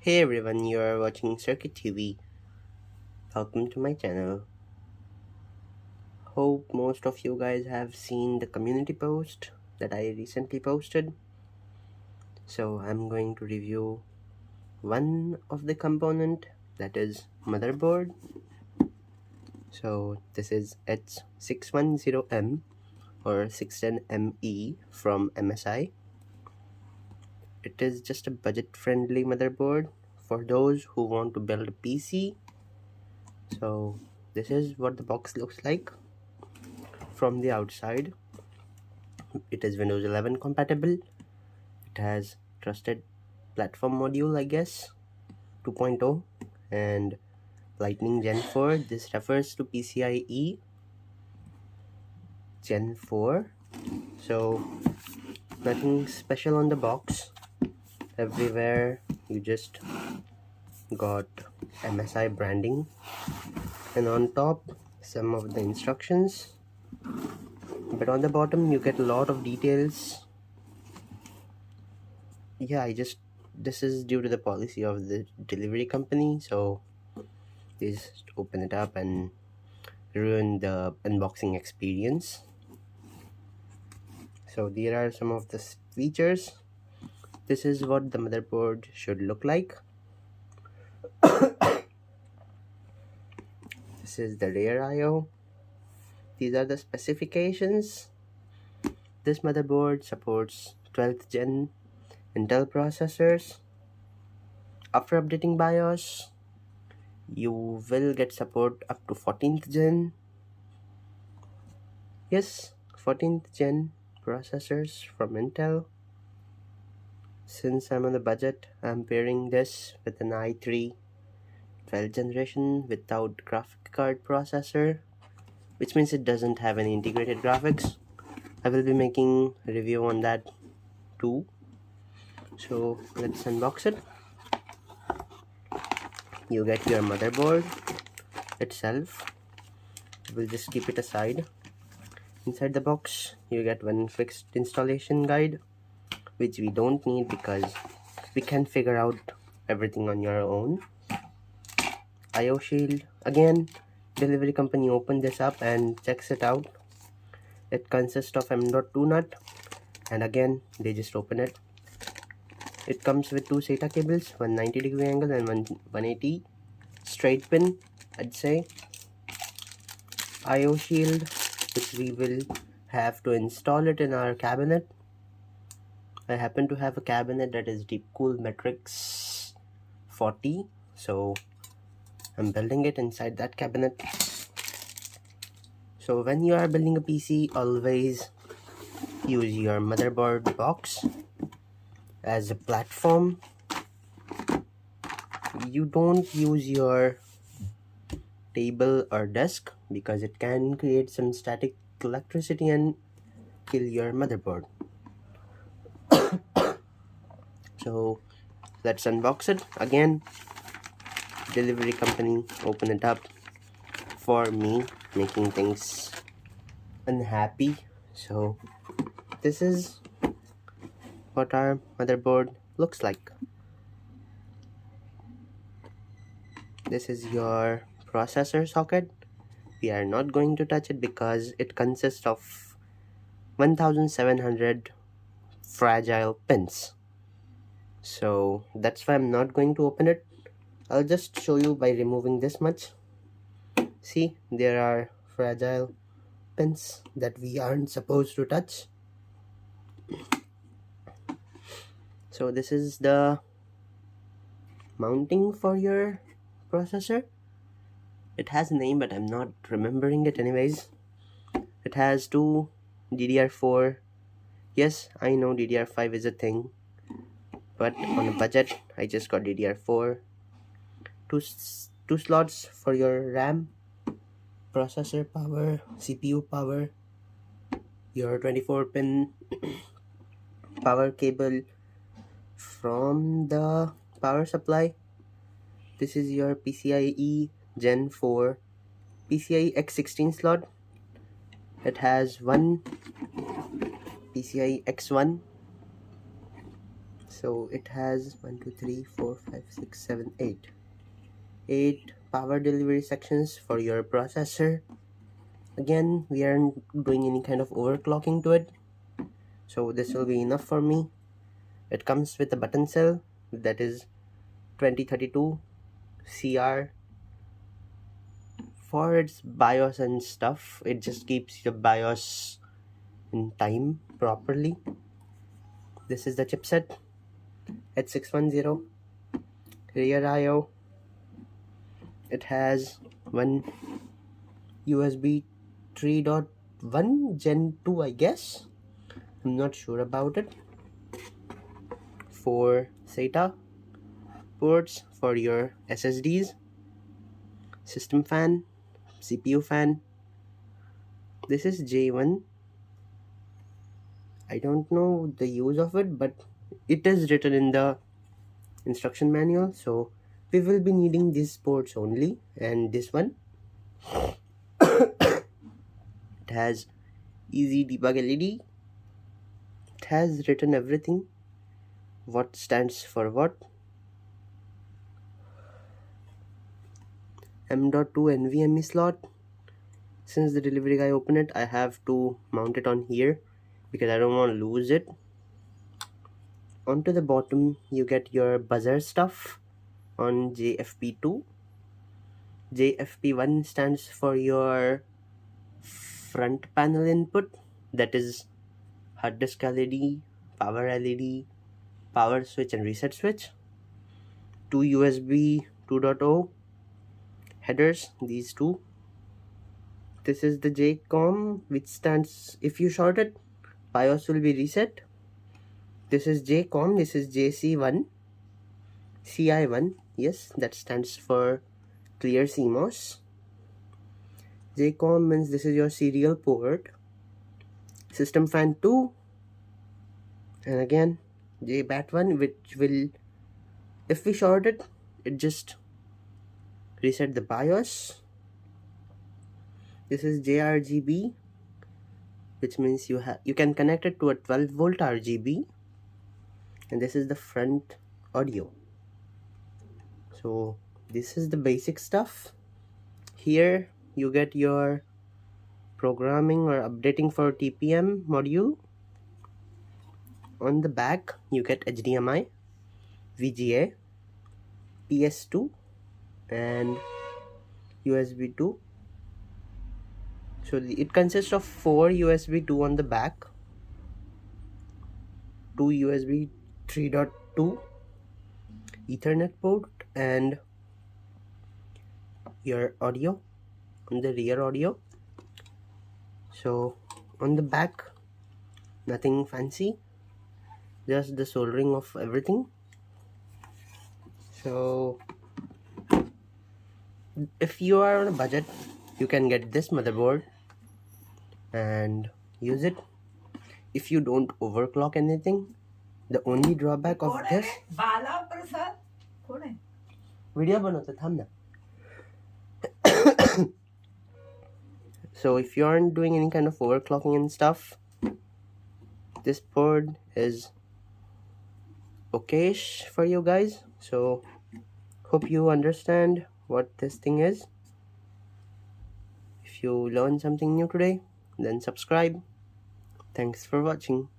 Hey everyone, you are watching Circuit TV. Welcome to my channel. Hope most of you guys have seen the community post that I recently posted. So I'm going to review one of the component, that is motherboard. So this is H610M or 610M-E from MSI. It is just a budget friendly motherboard for those who want to build a PC. So this is what the box looks like from the outside. It is Windows 11 compatible. It has trusted platform module, I guess, 2.0, and Lightning Gen 4. This refers to PCIe Gen 4. So nothing special on the box. Everywhere you just got MSI branding, and on top some of the instructions, but on the bottom you get a lot of details. Yeah, this is due to the policy of the delivery company, so they just open it up and ruin the unboxing experience. So there are some of the features. This is what the motherboard should look like. This is the rear I/O. These are the specifications. This motherboard supports 12th gen Intel processors. After updating BIOS, you will get support up to 14th gen. Yes, 14th gen processors from Intel. Since I'm on the budget, I'm pairing this with an i3 12th generation without graphic card processor, which means it doesn't have any integrated graphics. I will be making a review on that too. So let's unbox it. You get your motherboard itself. We'll just keep it aside. Inside the box, you get one fixed installation guide, which we don't need because we can figure out everything on your own. I/O shield. Again, delivery company opened this up and checks it out. It consists of M.2 nut, and again they just open it. It comes with two SATA cables, one 90-degree angle and one 180 straight pin, I'd say. I/O shield, which we will have to install it in our cabinet. I happen to have a cabinet that is Deepcool Matrix 40, so I'm building it inside that cabinet. So when you are building a PC, always use your motherboard box as a platform. You don't use your table or desk because it can create some static electricity and kill your motherboard. So let's unbox it. Again, delivery company open it up for me, making things unhappy. So this is what our motherboard looks like. This is your processor socket. We are not going to touch it because it consists of 1700 fragile pins. So that's why I'm not going to open it. I'll just show you by removing this much. See, there are fragile pins that we aren't supposed to touch. So this is the mounting for your processor. It has a name, but I'm not remembering it anyways. It has two DDR4. Yes, I know DDR5 is a thing, but on a budget, I just got DDR4. Two slots for your RAM, processor power, CPU power, your 24-pin power cable from the power supply. This is your PCIe Gen 4 PCIe X16 slot. It has one PCIe X1 So it has 1 2 3 4 5 6 7 8 power delivery sections for your processor. Again, we aren't doing any kind of overclocking to it, so this will be enough for me. It comes with a button cell that is 2032 CR. For its BIOS and stuff, it just keeps the BIOS in time properly. This is the chipset H610 rear IO. It has one USB 3.1 Gen 2, I guess. I'm not sure about it. 4 SATA ports for your SSDs, system fan, CPU fan. This is J1. I don't know the use of it, but it is written in the instruction manual, so we will be needing these ports only. And this one, it has easy debug LED. It has written everything, what stands for what. M.2 NVMe slot. Since the delivery guy opened it, I have to mount it on here because I don't want to lose it. Onto the bottom, you get your buzzer stuff on JFP2. JFP1 stands for your front panel input, that is hard disk LED, LED, power switch and reset switch. 2 USB 2.0 headers, these two. This is the JCOM, which stands, if you short it, BIOS will be reset. This is JCOM, this is JC1, CI1, yes, that stands for clear CMOS. JCOM means this is your serial port. System fan 2, and again JBAT1, which will, if we short it, it just reset the BIOS. This is JRGB, which means you can connect it to a 12-volt RGB, and this is the front audio. So this is the basic stuff. Here you get your programming or updating for TPM module. On the back you get HDMI, VGA, PS2 and USB 2. So it consists of 4 USB 2 on the back, 2 USB 3.2 Ethernet port, and your audio on the rear audio. So on the back, nothing fancy, just the soldering of everything. So if you are on a budget, you can get this motherboard and use it. If you don't overclock anything, the only drawback of this video banota thamna. So if you aren't doing any kind of overclocking and stuff, this board is okayish for you guys. So hope you understand what this thing is. If you learned something new today, then subscribe. Thanks for watching.